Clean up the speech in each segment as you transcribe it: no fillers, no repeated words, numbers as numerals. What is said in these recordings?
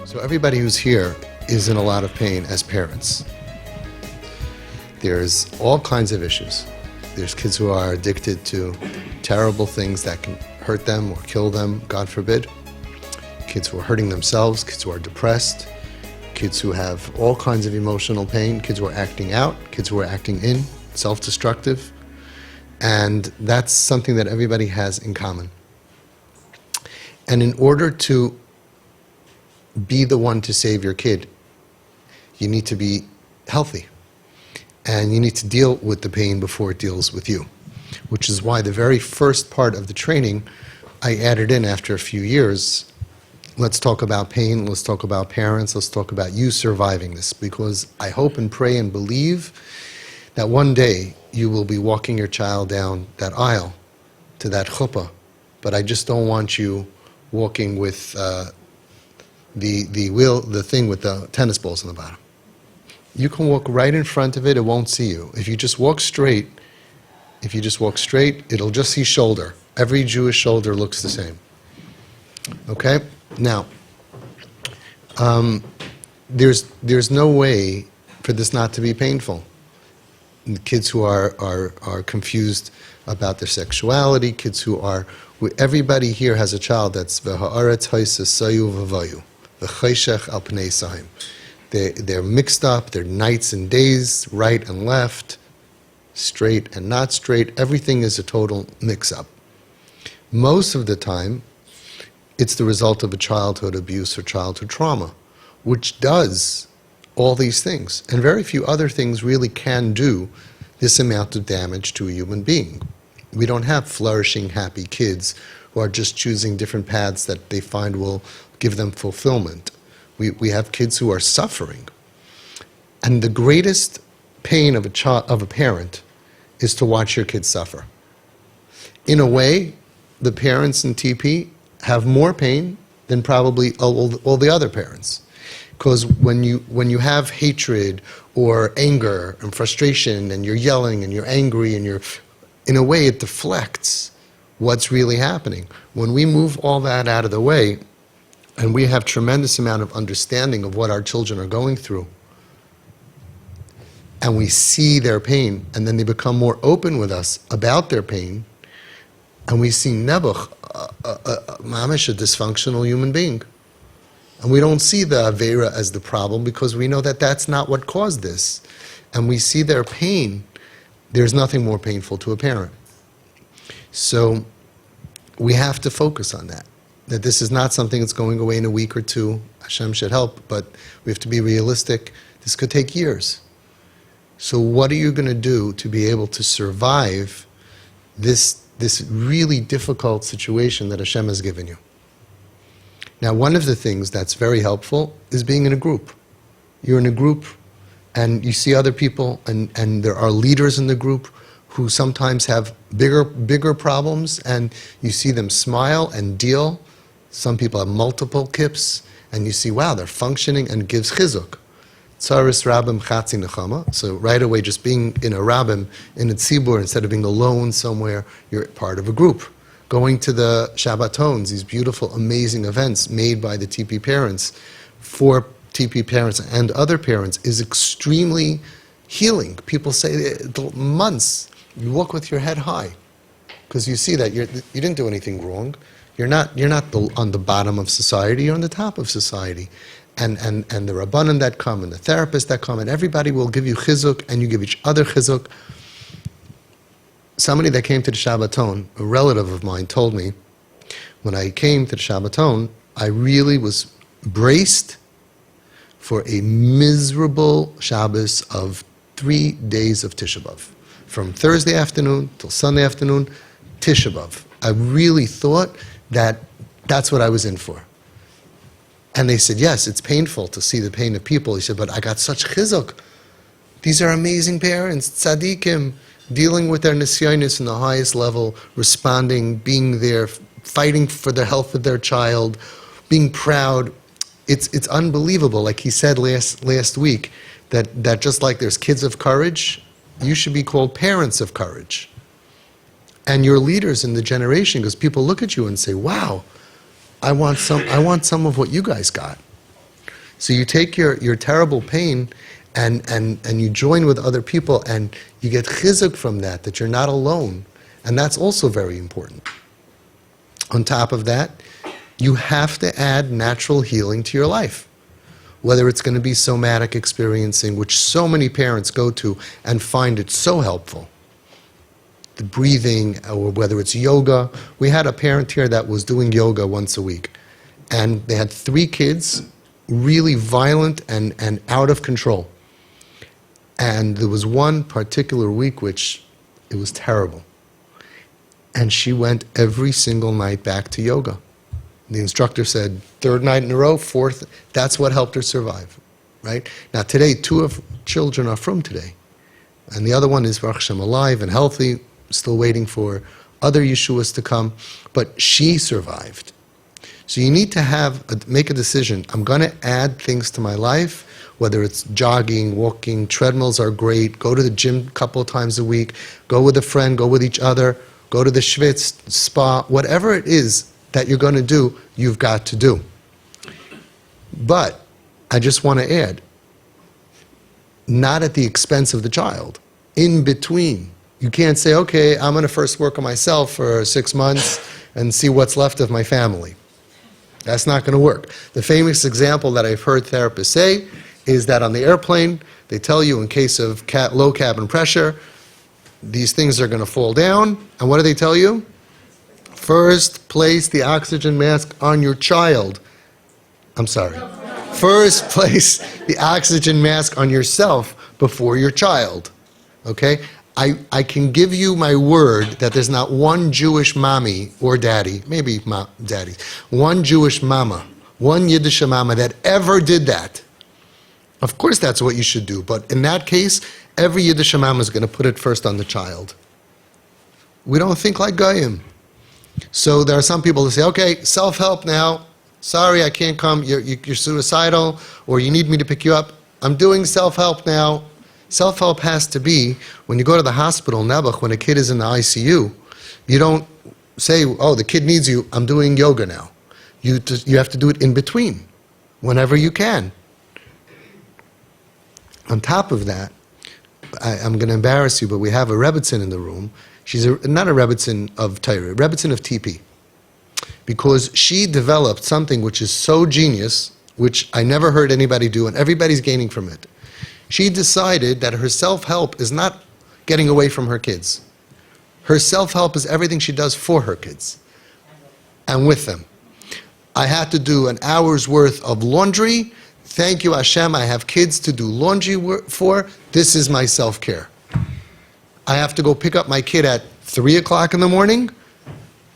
So everybody who's here is in a lot of pain as parents. There's all kinds of issues. There's kids who are addicted to terrible things that can hurt them or kill them, God forbid. Kids who are hurting themselves, kids who are depressed, kids who have all kinds of emotional pain, kids who are acting out, kids who are acting in, self-destructive. And that's something that everybody has in common. And in order to be the one to save your kid, you need to be healthy. And you need to deal with the pain before it deals with you. Which is why the very first part of the training, I added in after a few years, let's talk about pain, let's talk about parents, let's talk about you surviving this. Because I hope and pray and believe that one day you will be walking your child down that aisle to that chuppah. But I just don't want you walking with the thing with the tennis balls on the bottom. You can walk right in front of it, it won't see you. If you just walk straight, it'll just see shoulder. Every Jewish shoulder looks the same. Okay? Now, there's no way for this not to be painful. The kids who are confused about their sexuality, kids who are, everybody here has a child that's v'ha'aretz ha'isa sayu v'vayu, v'chayshech al pnei sahim. They're mixed up, they're nights and days, right and left, straight and not straight. Everything is a total mix-up. Most of the time, it's the result of a childhood abuse or childhood trauma, which does all these things. And very few other things really can do this amount of damage to a human being. We don't have flourishing, happy kids who are just choosing different paths that they find will give them fulfillment. We have kids who are suffering. And the greatest pain of a parent is to watch your kids suffer. In a way, the parents in TP have more pain than probably all the other parents. Because when you have hatred or anger and frustration and you're yelling and you're angry and in a way it deflects what's really happening. When we move all that out of the way and we have tremendous amount of understanding of what our children are going through, and we see their pain, and then they become more open with us about their pain, and we see Nebuch, mamish, a dysfunctional human being. And we don't see the Avera as the problem because we know that that's not what caused this. And we see their pain. There's nothing more painful to a parent. So we have to focus on that. That this is not something that's going away in a week or two. Hashem should help, but we have to be realistic. This could take years. So what are you going to do to be able to survive this really difficult situation that Hashem has given you? Now, one of the things that's very helpful is being in a group. You're in a group and you see other people and there are leaders in the group who sometimes have bigger problems, and you see them smile and deal. Some people have multiple kips and you see, wow, they're functioning, and it gives CHIZUK. Tzaris Rabbim Chatzi Nechama. So right away, just being in a Rabbim, in a Tzibur, instead of being alone somewhere, you're part of a group. Going to the Shabbatons, these beautiful, amazing events made by the TP parents, for TP parents and other parents, is extremely healing. People say months, you walk with your head high, because you see that you didn't do anything wrong. You're not on the bottom of society, you're on the top of society. And the Rabbanim that come, and the therapists that come, and everybody will give you chizuk, and you give each other chizuk. Somebody that came to the Shabbaton, a relative of mine, told me, when I came to the Shabbaton, I really was braced for a miserable Shabbos of 3 days of Tisha B'Av. From Thursday afternoon till Sunday afternoon, Tisha B'Av. I really thought that that's what I was in for. And they said, yes, it's painful to see the pain of people. He said, but I got such chizuk. These are amazing parents, tzaddikim, dealing with their nisyonis in the highest level, responding, being there, fighting for the health of their child, being proud. It's unbelievable. Like he said last week, that just like there's kids of courage, you should be called parents of courage. And you're leaders in the generation, because people look at you and say, wow, I want some of what you guys got. So you take your terrible pain and you join with other people, and you get CHIZUK from that you're not alone. And that's also very important. On top of that, you have to add natural healing to your life. Whether it's going to be somatic experiencing, which so many parents go to and find it so helpful. The breathing, or whether it's yoga. We had a parent here that was doing yoga once a week. And they had 3 kids, really violent and out of control. And there was one particular week which it was terrible. And she went every single night back to yoga. The instructor said, 3rd night in a row, 4th, that's what helped her survive, right? Now today, 2 of children are from today. And the other one is, Baruch Hashem, alive and healthy, still waiting for other Yeshuas to come. But she survived. So you need to make a decision. I'm going to add things to my life, whether it's jogging, walking, treadmills are great, go to the gym a couple of times a week, go with a friend, go with each other, go to the schwitz, spa, whatever it is that you're going to do, you've got to do. But I just want to add, not at the expense of the child, in between. You can't say, okay, I'm going to first work on myself for 6 months and see what's left of my family. That's not going to work. The famous example that I've heard therapists say is that on the airplane, they tell you in case of low cabin pressure, these things are going to fall down. And what do they tell you? First, place the oxygen mask on your child. I'm sorry. First, place the oxygen mask on yourself before your child. Okay? I can give you my word that there's not one Jewish mommy or daddy, maybe daddy, one Jewish mama, one Yiddish mama that ever did that. Of course that's what you should do, but in that case, every Yiddish mama is going to put it first on the child. We don't think like Goyim. So there are some people who say, okay, self-help now. Sorry, I can't come. You're suicidal, or you need me to pick you up. I'm doing self-help now. Self-help has to be, when you go to the hospital, Nebuch, when a kid is in the ICU, you don't say, oh, the kid needs you, I'm doing yoga now. You have to do it in between, whenever you can. On top of that, I'm going to embarrass you, but we have a Rebbitzin in the room. She's not a Rebbitzin of Torah, a Rebbitzin of TP. Because she developed something which is so genius, which I never heard anybody do, and everybody's gaining from it. She decided that her self-help is not getting away from her kids. Her self-help is everything she does for her kids and with them. I had to do an hour's worth of laundry. Thank you, Hashem, I have kids to do laundry for. This is my self-care. I have to go pick up my kid at 3 o'clock in the morning.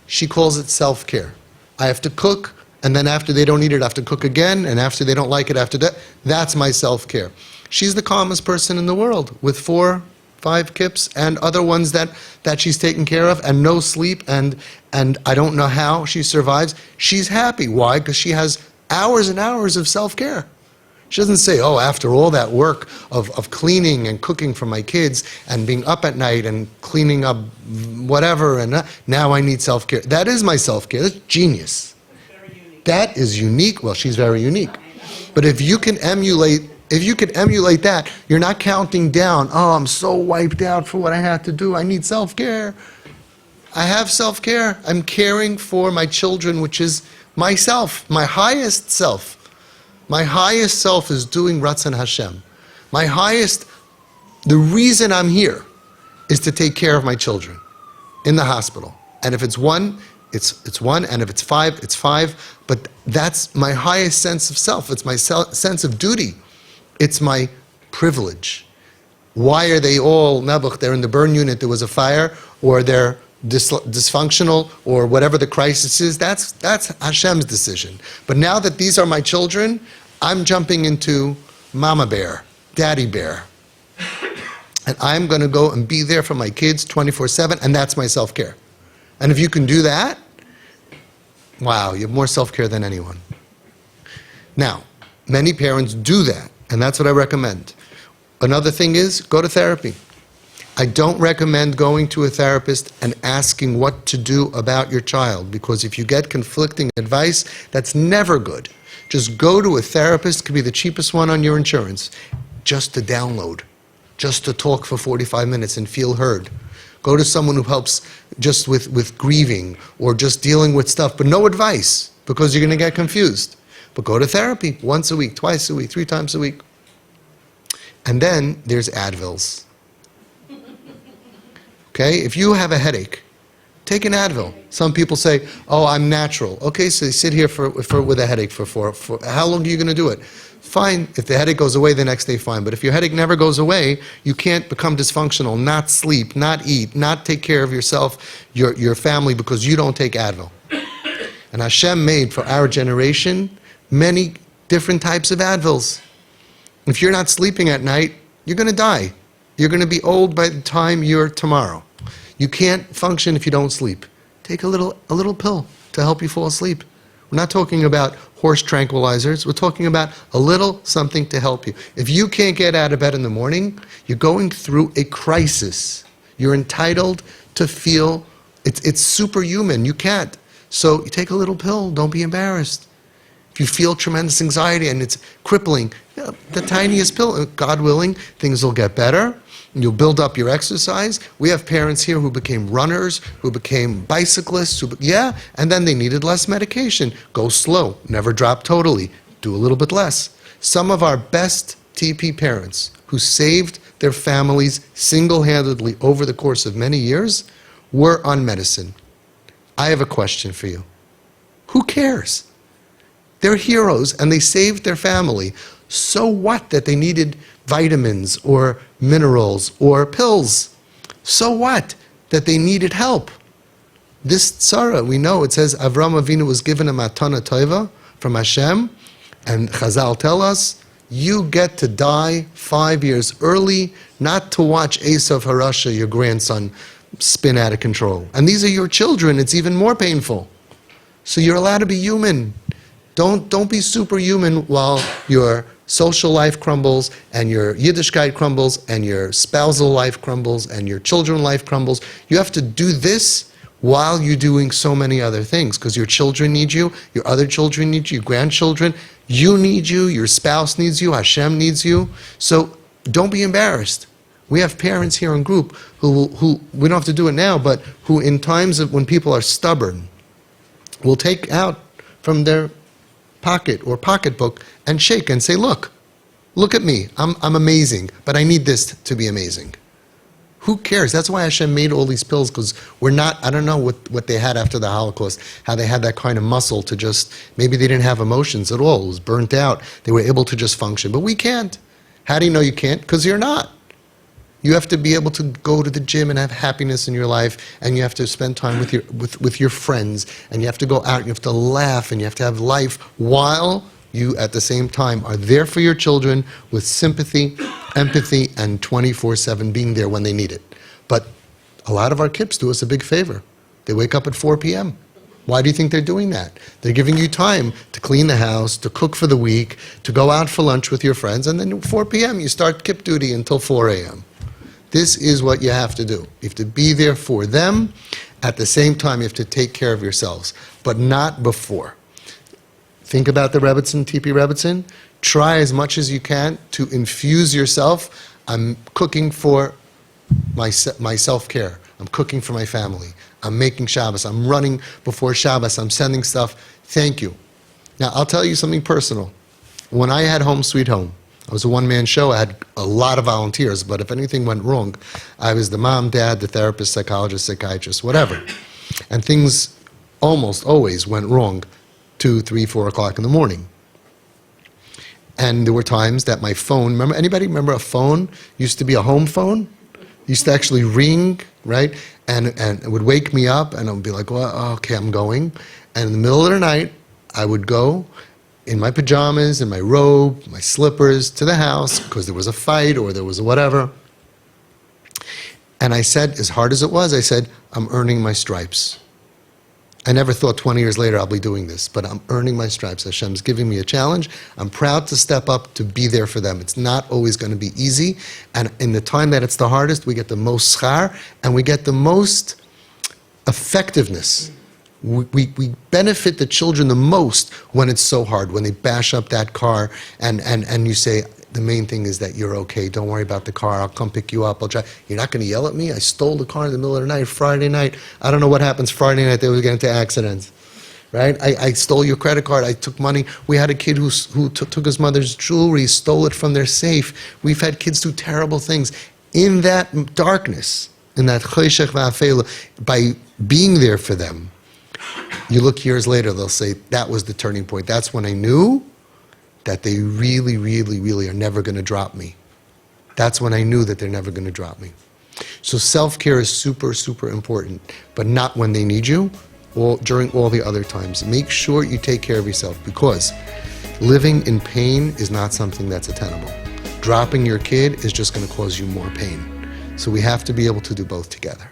She calls it self-care. I have to cook, and then after they don't eat it, I have to cook again, and after they don't like it, after that, that's my self-care. She's the calmest person in the world, with 4, 5 kips and other ones that she's taken care of, and no sleep, and I don't know how she survives. She's happy. Why? Because she has hours and hours of self-care. She doesn't say, oh, after all that work of cleaning and cooking for my kids and being up at night and cleaning up whatever, and now I need self-care. That is my self-care. That's genius. That is unique. Well, she's very unique. But if you can emulate that, you're not counting down, oh, I'm so wiped out for what I have to do. I need self-care. I have self-care. I'm caring for my children, which is myself, my highest self. My highest self is doing Ratzon Hashem. The reason I'm here is to take care of my children in the hospital. And if it's 1, it's 1, and if it's 5, it's 5. But that's my highest sense of self. It's my sense of duty. It's my privilege. Why are they all, Nebuch, they're in the burn unit, there was a fire, or they're dysfunctional, or whatever the crisis is? That's Hashem's decision. But now that these are my children, I'm jumping into Mama Bear, Daddy Bear. And I'm going to go and be there for my kids 24/7, and that's my self-care. And if you can do that, wow, you have more self-care than anyone. Now, many parents do that, and that's what I recommend. Another thing is, go to therapy. I don't recommend going to a therapist and asking what to do about your child, because if you get conflicting advice, that's never good. Just go to a therapist, could be the cheapest one on your insurance, just to download, just to talk for 45 minutes and feel heard. Go to someone who helps just with grieving or just dealing with stuff, but no advice, because you're going to get confused. But go to therapy once a week, twice a week, 3 times a week. And then there's Advils. Okay, if you have a headache, take an Advil. Some people say, oh, I'm natural. Okay, so you sit here with a headache for how long are you going to do it? Fine, if the headache goes away the next day, fine. But if your headache never goes away, you can't become dysfunctional, not sleep, not eat, not take care of yourself, your family, because you don't take Advil. And Hashem made for our generation many different types of Advils. If you're not sleeping at night, you're going to die. You're going to be old by the time you're tomorrow. You can't function if you don't sleep. Take a little pill to help you fall asleep. We're not talking about horse tranquilizers. We're talking about a little something to help you. If you can't get out of bed in the morning, you're going through a crisis. You're entitled to feel, it's superhuman. You can't. So you take a little pill. Don't be embarrassed. If you feel tremendous anxiety and it's crippling, the tiniest pill, God willing, things will get better. You'll build up your exercise. We have parents here who became runners, who became bicyclists, and then they needed less medication. Go slow, never drop totally, do a little bit less. Some of our best TP parents who saved their families single-handedly over the course of many years were on medicine. I have a question for you. Who cares? They're heroes and they saved their family. So what that they needed vitamins or minerals or pills? So what that they needed help? This tzara, we know, it says Avram Avinu was given a matana tova from Hashem, and Chazal tell us, you get to die 5 years early, not to watch Esav Harasha, your grandson, spin out of control. And these are your children, it's even more painful. So you're allowed to be human. Don't be superhuman while your social life crumbles and your Yiddishkeit crumbles and your spousal life crumbles and your children's life crumbles. You have to do this while you're doing so many other things, because your children need you, your other children need you, your grandchildren, you need you, your spouse needs you, Hashem needs you. So don't be embarrassed. We have parents here in group who we don't have to do it now, but who in times of when people are stubborn will take out from their pocket or pocketbook and shake and say, look at me, I'm amazing, but I need this to be amazing. Who cares? That's why Hashem made all these pills, because we're not, I don't know what they had after the Holocaust, how they had that kind of muscle to just, maybe they didn't have emotions at all, it was burnt out, they were able to just function, but we can't. How do you know you can't? Because you're not. You have to be able to go to the gym and have happiness in your life, and you have to spend time with your friends, and you have to go out, and you have to laugh, and you have to have life while you at the same time are there for your children with sympathy, empathy, and 24/7 being there when they need it. But a lot of our kids do us a big favor. They wake up at 4 p.m. Why do you think they're doing that? They're giving you time to clean the house, to cook for the week, to go out for lunch with your friends, and then at 4 p.m. you start kip duty until 4 a.m. This is what you have to do. You have to be there for them. At the same time, you have to take care of yourselves, but not before. Think about the Rebbitzin, TP Rebbitzin. Try as much as you can to infuse yourself. I'm cooking for my self-care. I'm cooking for my family. I'm making Shabbos. I'm running before Shabbos. I'm sending stuff. Thank you. Now, I'll tell you something personal. When I had Home Sweet Home, I was a one-man show. I had a lot of volunteers, but if anything went wrong, I was the mom, dad, the therapist, psychologist, psychiatrist, whatever. And things almost always went wrong 2, 3, 4 o'clock in the morning. And there were times that my phone, anybody remember a phone? Used to be a home phone? It used to actually ring, right? And it would wake me up, and I would be like, well, okay, I'm going. And in the middle of the night, I would go in my pajamas, in my robe, my slippers, to the house, because there was a fight or there was a whatever. And I said, as hard as it was, I said, I'm earning my stripes. I never thought 20 years later I'll be doing this, but I'm earning my stripes. Hashem's giving me a challenge. I'm proud to step up to be there for them. It's not always going to be easy. And in the time that it's the hardest, we get the most schar, and we get the most effectiveness We benefit the children the most when it's so hard, when they bash up that car and you say, the main thing is that you're okay. Don't worry about the car. I'll come pick you up. I'll try. You're not going to yell at me? I stole the car in the middle of the night, Friday night. I don't know what happens Friday night. They would get into accidents, right? I stole your credit card. I took money. We had a kid who took his mother's jewelry, stole it from their safe. We've had kids do terrible things. In that darkness, in that choshech va'afela, by being there for them, you look years later, they'll say, that was the turning point. That's when I knew that they really, really, really are never going to drop me. That's when I knew that they're never going to drop me. So self-care is super, super important, but not when they need you, during all the other times. Make sure you take care of yourself, because living in pain is not something that's attainable. Dropping your kid is just going to cause you more pain. So we have to be able to do both together.